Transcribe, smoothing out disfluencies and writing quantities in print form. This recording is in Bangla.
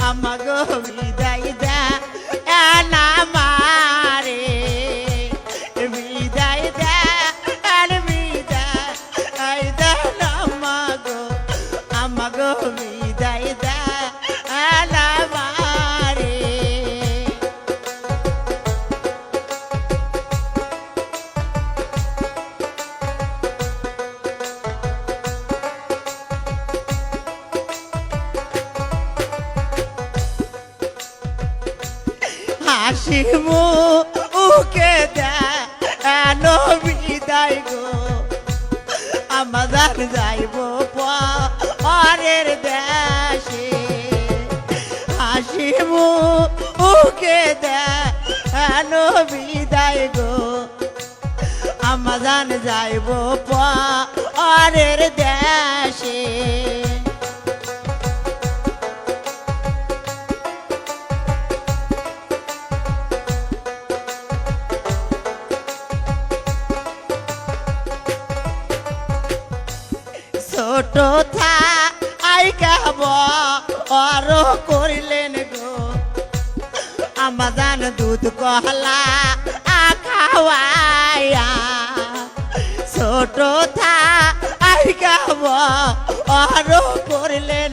আমাগো বিদায় দা না মারে বিদায় দা আর বিদায় দা না আমাগো বিদায় দা না মারে হাসি মুখে দেন বিদায় গো আমাদের যাইব পরের দেশে হাসি মুখে দেন বিদায় গো আমাদের যাইব পরের দেশে ছোট থাইকাব আর করিলেন গো আমাদান দুধ কহলা